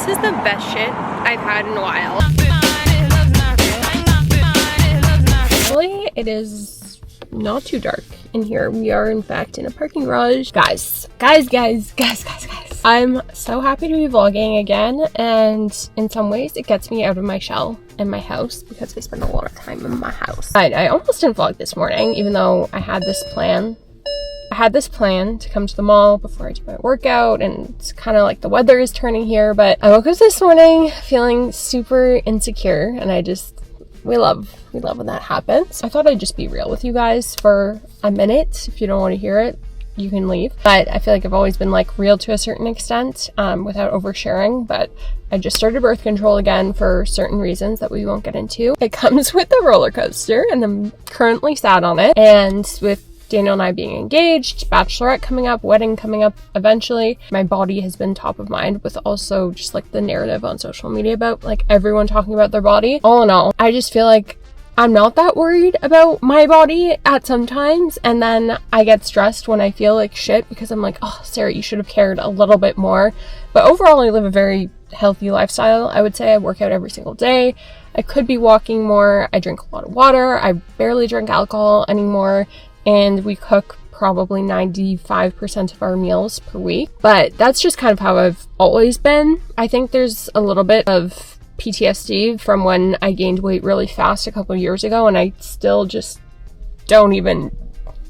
This is the best shit I've had in a while. Actually, it is not too dark in here. We are in fact in a parking garage. Guys. I'm so happy to be vlogging again, and in some ways it gets me out of my shell in my house because I spend a lot of time in my house. I almost didn't vlog this morning, even though I had this plan. To come to the mall before I do my workout, and it's kind of like the weather is turning here, but I woke up this morning feeling super insecure, and we love when that happens. I thought I'd just be real with you guys for a minute. If you don't want to hear it, you can leave. But I feel like I've always been like real to a certain extent, without oversharing. But I just started birth control again for certain reasons that we won't get into. It comes with a roller coaster, and I'm currently sat on it. And with Daniel and I being engaged, Bachelorette coming up, wedding coming up eventually, my body has been top of mind, with also just like the narrative on social media about like everyone talking about their body. All in all, I just feel like I'm not that worried about my body at some times, and then I get stressed when I feel like shit because I'm like, oh, Sarah, you should have cared a little bit more. But overall, I live a very healthy lifestyle. I would say I work out every single day. I could be walking more. I drink a lot of water. I barely drink alcohol anymore. And we cook probably 95% of our meals per week. But that's just kind of how I've always been. I think there's a little bit of PTSD from when I gained weight really fast a couple of years ago, and I still just don't even,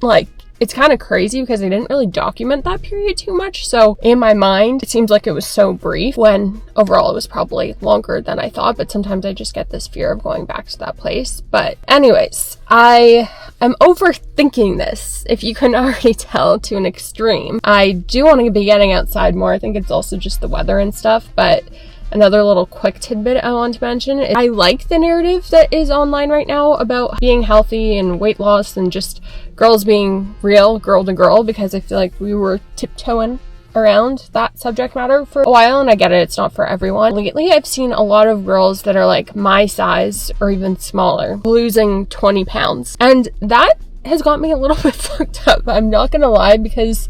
like, it's kind of crazy because I didn't really document that period too much. So in my mind, it seems like it was so brief when overall it was probably longer than I thought. But sometimes I just get this fear of going back to that place. But anyways, I am overthinking this, if you can already tell, to an extreme. I do want to be getting outside more. I think it's also just the weather and stuff. But another little quick tidbit I want to mention is I like the narrative that is online right now about being healthy and weight loss and just girls being real, girl to girl, because I feel like we were tiptoeing around that subject matter for a while, and I get it, it's not for everyone. Lately, I've seen a lot of girls that are like my size or even smaller losing 20 pounds, and that has got me a little bit fucked up. I'm not gonna lie, because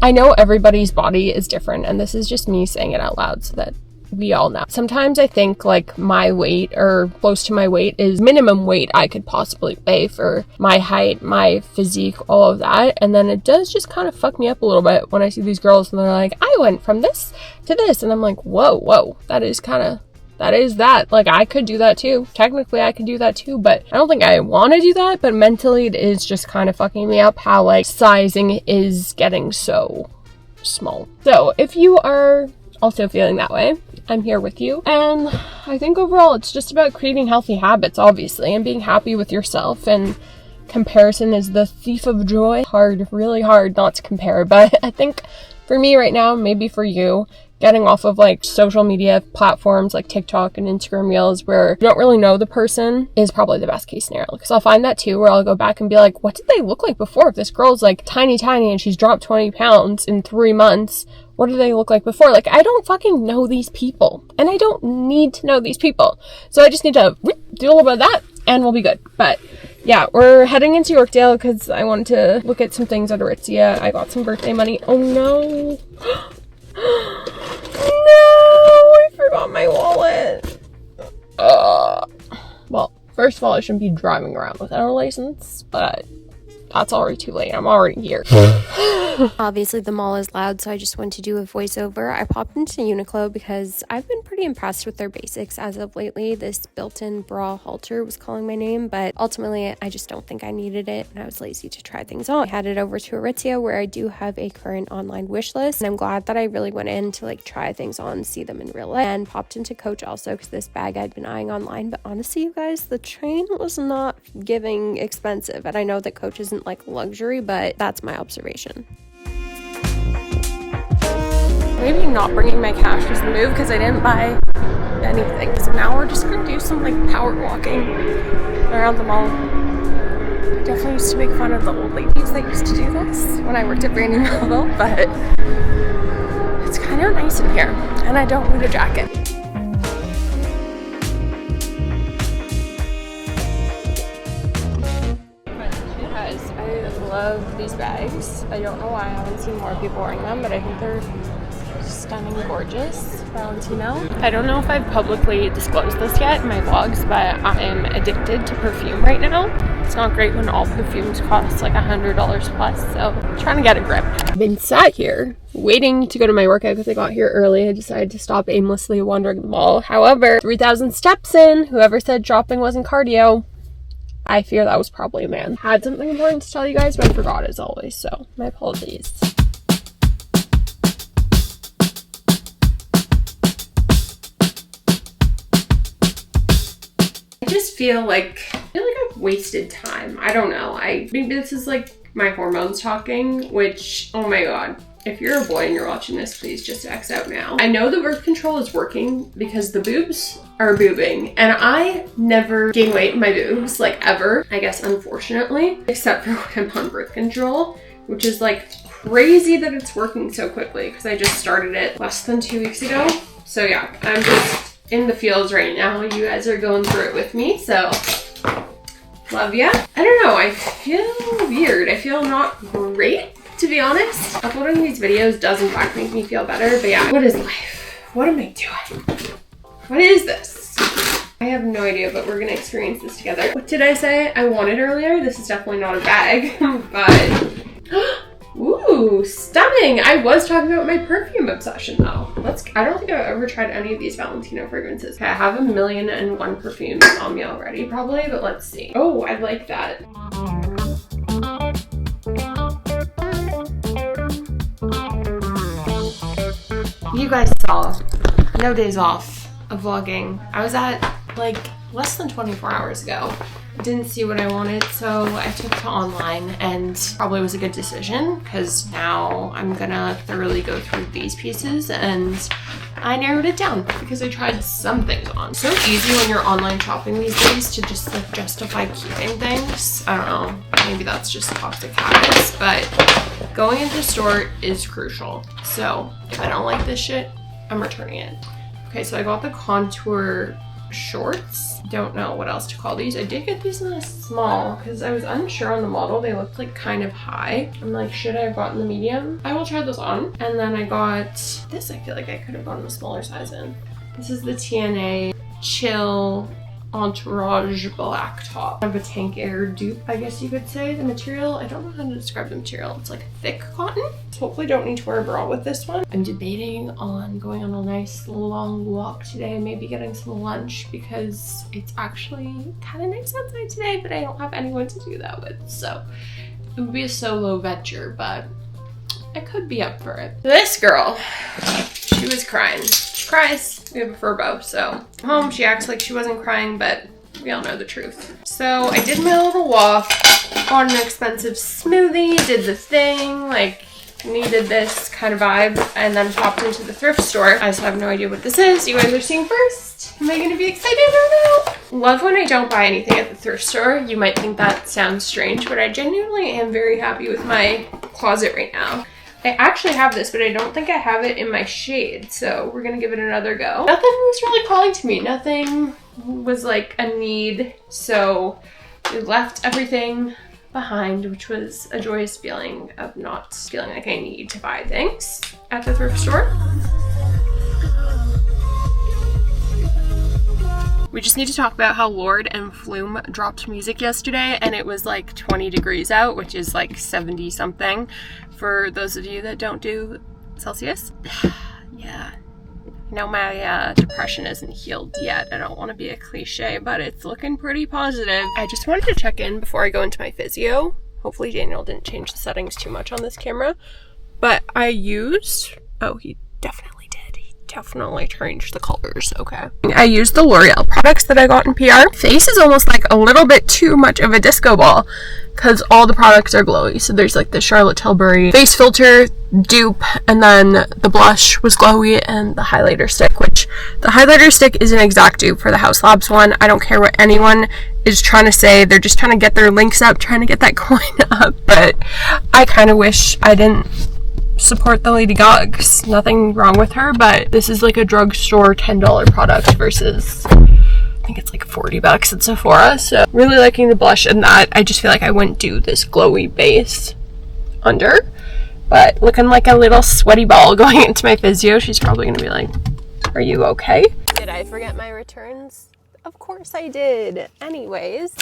I know everybody's body is different, and this is just me saying it out loud so that we all know. Sometimes I think like my weight or close to my weight is minimum weight I could possibly pay for my height, my physique, all of that. And then it does just kind of fuck me up a little bit when I see these girls and they're like, I went from this to this. And I'm like, whoa, that is that. Like, I could do that too. Technically, I could do that too, but I don't think I want to do that. But mentally, it is just kind of fucking me up how like sizing is getting so small. So if you are also feeling that way, I'm here with you. And I think overall it's just about creating healthy habits, obviously, and being happy with yourself. And comparison is the thief of joy. Really hard not to compare. But I think for me right now, maybe for you, getting off of like social media platforms like TikTok and Instagram Reels where you don't really know the person is probably the best case scenario. Because I'll find that too, where I'll go back and be like, what did they look like before? If this girl's like tiny and she's dropped 20 pounds in 3 months, what do they look like before? Like, I don't fucking know these people, and I don't need to know these people. So I just need to do a little bit of that and we'll be good. But yeah, we're heading into Yorkdale because I wanted to look at some things at Aritzia. I got some birthday money. Oh no. No, I forgot my wallet. Well, first of all, I shouldn't be driving around without a license, but that's already too late. I'm already here. Obviously, the mall is loud, so I just went to do a voiceover. I popped into Uniqlo because I've been pretty impressed with their basics as of lately. This built-in bra halter was calling my name, but ultimately, I just don't think I needed it, and I was lazy to try things on. I headed over to Aritzia, where I do have a current online wish list, and I'm glad that I really went in to like try things on, see them in real life, and popped into Coach also because this bag I'd been eyeing online. But honestly, you guys, the train was not giving expensive, and I know that Coach isn't like luxury, but that's my observation. Maybe not bringing my cash was the move because I didn't buy anything. So now we're just gonna do some like power walking around the mall. I definitely used to make fun of the old ladies that used to do this when I worked at Brandy Melville, but it's kind of nice in here and I don't need a jacket. I love these bags. I don't know why I haven't seen more people wearing them, but I think they're just stunning, gorgeous Valentino. I don't know if I've publicly disclosed this yet in my vlogs, but I am addicted to perfume right now. It's not great when all perfumes cost like $100 plus, so I'm trying to get a grip. I've been sat here waiting to go to my workout because I got here early. I decided to stop aimlessly wandering the mall. However, 3,000 steps in, whoever said shopping wasn't cardio, I fear that was probably a man. Had something important to tell you guys, but I forgot as always, so my apologies. I just feel like I've wasted time. I don't know. Maybe this is like my hormones talking, which, oh my god. If you're a boy and you're watching this, please just X out now. I know the birth control is working because the boobs are boobing, and I never gain weight in my boobs, like ever, I guess, unfortunately, except for when I'm on birth control, which is like crazy that it's working so quickly because I just started it less than 2 weeks ago. So yeah, I'm just in the fields right now. You guys are going through it with me, so love ya. I don't know, I feel weird. I feel not great, to be honest. Uploading these videos does in fact make me feel better, but yeah, what is life? What am I doing? What is this? I have no idea, but we're gonna experience this together. What did I say I wanted earlier? This is definitely not a bag, but ooh, stunning. I was talking about my perfume obsession though. I don't think I've ever tried any of these Valentino fragrances. Okay, I have 1,000,001 perfumes on me already probably, but let's see. Oh, I like that. You guys saw no days off of vlogging. I was at like less than 24 hours ago. Didn't see what I wanted, so I took to online, and probably was a good decision because now I'm gonna thoroughly go through these pieces, and I narrowed it down because I tried some things on. So easy when you're online shopping these days to just like justify keeping things. I don't know, maybe that's just toxic habits, but going into the store is crucial. So if I don't like this shit, I'm returning it. Okay, so I got the contour shorts. Don't know what else to call these. I did get these in a small because I was unsure on the model. They looked like kind of high. I'm like, should I have gotten the medium? I will try those on. And then I got this. I feel like I could have gotten a smaller size in. This is the TNA Chill Entourage black top. Kind of a Tank Air dupe, I guess you could say. The material, I don't know how to describe the material. It's like thick cotton. So hopefully don't need to wear a bra with this one. I'm debating on going on a nice long walk today, maybe getting some lunch because it's actually kind of nice outside today, but I don't have anyone to do that with. So it would be a solo venture, but I could be up for it. This girl, she was crying. She cries. We have a fur bow, so home she acts like she wasn't crying, but we all know the truth. So I did my little walk, bought an expensive smoothie, did the thing, like needed this kind of vibe, and then popped into the thrift store. I just have no idea what this is. You guys are seeing first. Am I gonna be excited or no? Love when I don't buy anything at the thrift store. You might think that sounds strange, but I genuinely am very happy with my closet right now. I actually have this, but I don't think I have it in my shade, so we're gonna give it another go. Nothing was really calling to me. Nothing was like a need, so we left everything behind, which was a joyous feeling of not feeling like I need to buy things at the thrift store. We just need to talk about how Lord and Flume dropped music yesterday, and it was like 20 degrees out, which is like 70 something for those of you that don't do Celsius. Yeah, I know my depression isn't healed yet. I don't want to be a cliche, but it's looking pretty positive. I just wanted to check in before I go into my physio. Hopefully Daniel didn't change the settings too much on this camera, but I used, oh, he definitely changed the colors. Okay, I used the L'Oreal products that I got in PR. Face is almost like a little bit too much of a disco ball because all the products are glowy. So there's like the Charlotte Tilbury face filter dupe, and then the blush was glowy, and the highlighter stick, which the highlighter stick is an exact dupe for the House Labs one. I don't care what anyone is trying to say. They're just trying to get their links up, trying to get that coin up, but I kind of wish I didn't support the Lady Gagas. Nothing wrong with her, but this is like a drugstore $10 product versus I think it's like $40 at Sephora. So really liking the blush and that. I just feel like I wouldn't do this glowy base under. but looking like a little sweaty ball going into my physio. She's probably gonna be like, are you okay? Did I forget my returns? Of course I did. Anyways,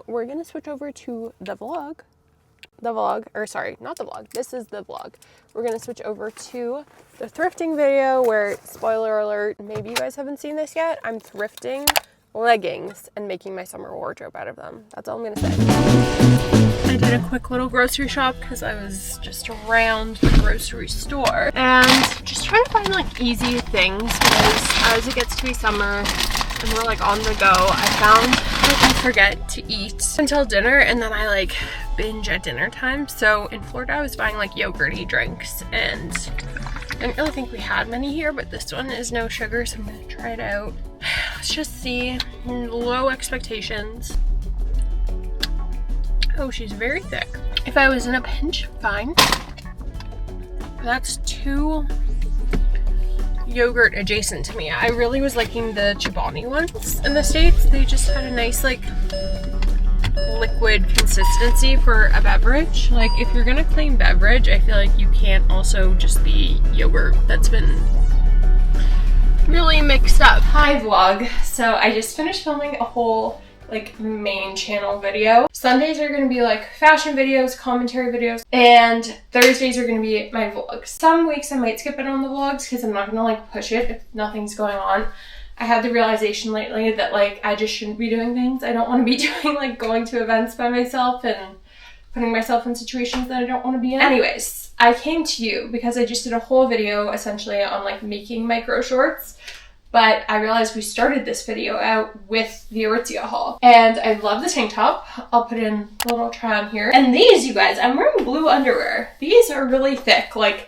we're gonna switch over to the vlog. Or sorry, not the vlog. This is the vlog. We're gonna switch over to the thrifting video where, spoiler alert, maybe you guys haven't seen this yet, I'm thrifting leggings and making my summer wardrobe out of them. That's all I'm gonna say. I did a quick little grocery shop because I was just around the grocery store and just trying to find like easy things because as it gets to be summer and we're like on the go, I found I can forget to eat until dinner and then I like binge at dinner time. So in Florida I was buying like yogurty drinks and I didn't really think we had many here, but this one is no sugar, so I'm gonna try it out. Let's just see. Low expectations. Oh, she's very thick. If I was in a pinch, fine. That's too yogurt adjacent to me. I really was liking the Chobani ones in the States. They just had a nice like liquid consistency for a beverage. Like if you're gonna claim beverage, I feel like you can't also just be yogurt that's been really mixed up. Hi vlog. So I just finished filming a whole like main channel video. Sundays are gonna be like fashion videos, commentary videos, and Thursdays are gonna be my vlogs. Some weeks I might skip it on the vlogs because I'm not gonna like push it if nothing's going on. I had the realization lately that like I just shouldn't be doing things. I don't want to be doing like going to events by myself and putting myself in situations that I don't want to be in. Anyways, I came to you because I just did a whole video essentially on like making micro shorts, but I realized we started this video out with the Aritzia haul. And I love the tank top. I'll put in a little try on here. And these, you guys, I'm wearing blue underwear. These are really thick. Like,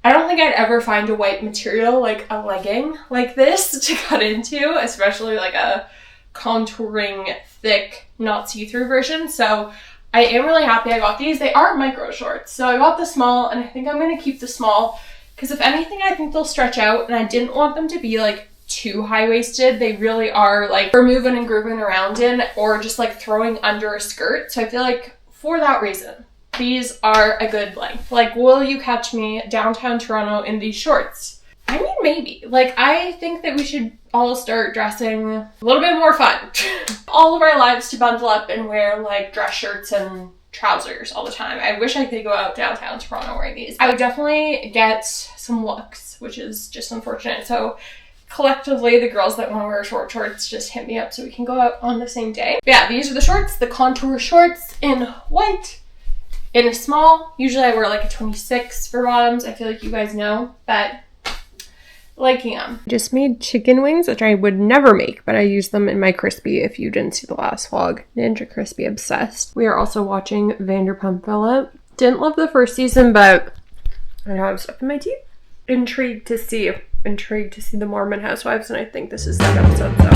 I don't think I'd ever find a white material, like a legging like this to cut into, especially like a contouring, thick, not see-through version. So I am really happy I got these. They are micro shorts. So I got the small and I think I'm gonna keep the small because if anything, I think they'll stretch out and I didn't want them to be like too high-waisted. They really are like for moving and grooving around in or just like throwing under a skirt. So I feel like for that reason, these are a good length. Like, will you catch me downtown Toronto in these shorts? I mean, maybe. Like, I think that we should all start dressing a little bit more fun. All of our lives to bundle up and wear like dress shirts and trousers all the time. I wish I could go out downtown Toronto wearing these. I would definitely get some looks, which is just unfortunate. So collectively, the girls that want to wear short shorts just hit me up so we can go out on the same day. But yeah, these are the shorts, the contour shorts in white. In a small, usually I wear like a 26 for bottoms. I feel like you guys know, but liking them. Just made chicken wings, which I would never make, but I used them in my crispy if you didn't see the last vlog. Ninja Crispy obsessed. We are also watching Vanderpump Villa. Didn't love the first season, but I know I have stuff in my teeth. Intrigued to see the Mormon Housewives, and I think this is that episode, so.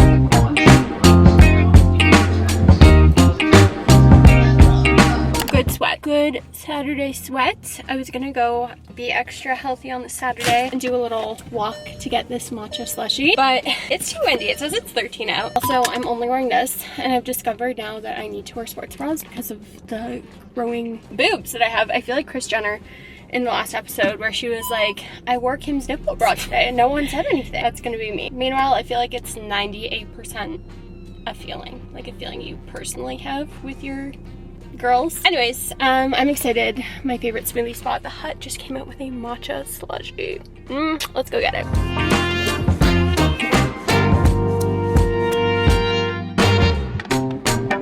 Good sweat. Good Saturday sweat. I was gonna go be extra healthy on the Saturday and do a little walk to get this matcha slushie, but it's too windy. It says it's 13 out. Also, I'm only wearing this, and I've discovered now that I need to wear sports bras because of the growing boobs that I have. I feel like Kris Jenner in the last episode where she was like, I wore Kim's nipple bra today and no one said anything. That's gonna be me. Meanwhile, I feel like it's 98% a feeling, like a feeling you personally have with your girls. Anyways, I'm excited. My favorite smoothie spot, The Hut, just came out with a matcha slushie. Let's go get it.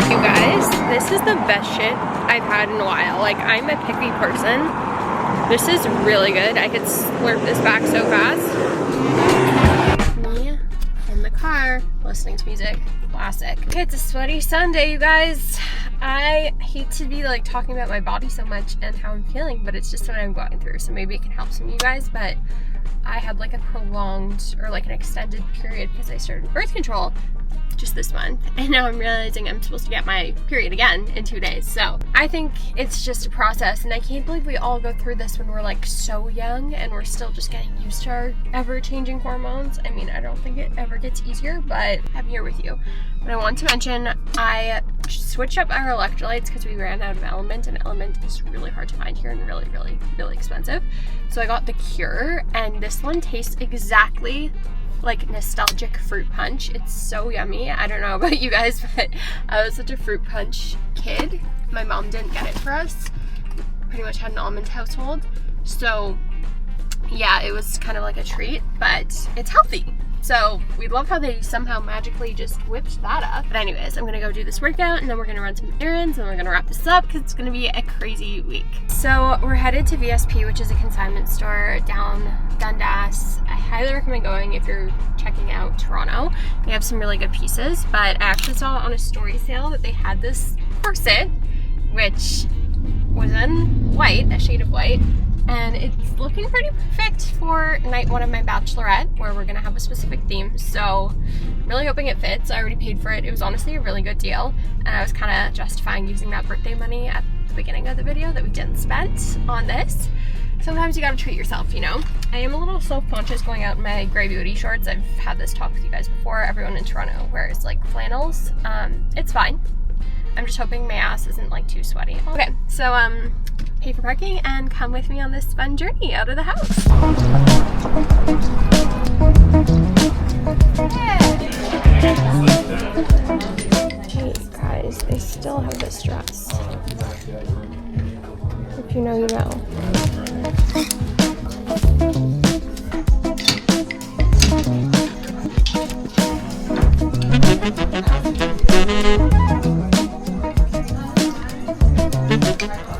You guys, this is the best shit I've had in a while. Like, I'm a picky person. This is really good. I could slurp this back so fast. Me in the car, listening to music. Classic. Okay, it's a sweaty Sunday, you guys. I hate to be like talking about my body so much and how I'm feeling, but it's just what I'm going through. So maybe it can help some of you guys, but I had like a prolonged or like an extended period because I started birth control just this month, and now I'm realizing I'm supposed to get my period again in 2 days. So I think it's just a process, and I can't believe we all go through this when we're like so young and we're still just getting used to our ever-changing hormones. I mean, I don't think it ever gets easier, but I'm here with you. But I want to mention I switched up our electrolytes because we ran out of Element, and Element is really hard to find here and really, really, really expensive. So I got the Cure, and this one tastes exactly like nostalgic fruit punch. It's so yummy. I don't know about you guys, but I was such a fruit punch kid. My mom didn't get it for us. Pretty much had an almond household. So yeah, it was kind of like a treat, but it's healthy. So we love how they somehow magically just whipped that up. But anyways, I'm gonna go do this workout, and then we're gonna run some errands, and we're gonna wrap this up because it's gonna be a crazy week. So we're headed to VSP, which is a consignment store down Dundas. I highly recommend going if you're checking out Toronto. They have some really good pieces, but I actually saw on a story sale that they had this corset, which was in white, a shade of white, and it's looking pretty perfect for night one of my Bachelorette, where we're gonna have a specific theme. So I'm really hoping it fits. I already paid for it. It was honestly a really good deal, and I was kind of justifying using that birthday money at the beginning of the video that we didn't spend on this. Sometimes you gotta treat yourself, you know? I am a little self-conscious going out in my gray booty shorts. I've had this talk with you guys before. Everyone in Toronto wears like flannels. It's fine. I'm just hoping my ass isn't like too sweaty. Okay, so pay for parking and come with me on this fun journey out of the house. Jeez, guys, they still have this dress. If you know, you know.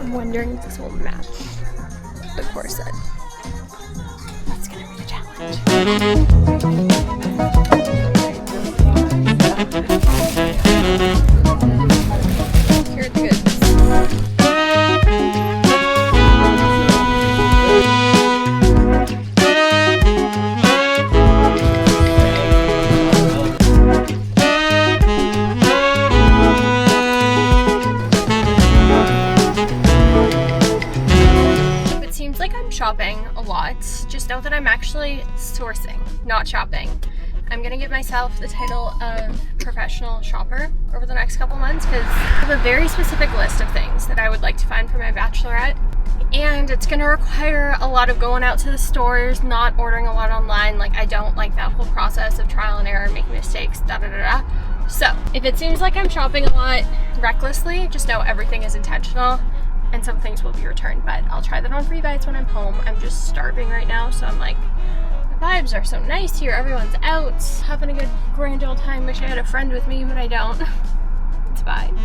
I'm wondering if this will match the corset. That's gonna be the challenge. Here are the goods. Shopping a lot. Just know that I'm actually sourcing, not shopping. I'm gonna give myself the title of professional shopper over the next couple months because I have a very specific list of things that I would like to find for my Bachelorette, and it's gonna require a lot of going out to the stores, not ordering a lot online. Like, I don't like that whole process of trial and error, making mistakes, da da da da. So if it seems like I'm shopping a lot recklessly, just know everything is intentional, and some things will be returned, but I'll try that on for you guys when I'm home. I'm just starving right now, so I'm like, the vibes are so nice here. Everyone's out, having a good grand old time. Wish I had a friend with me, but I don't. It's fine.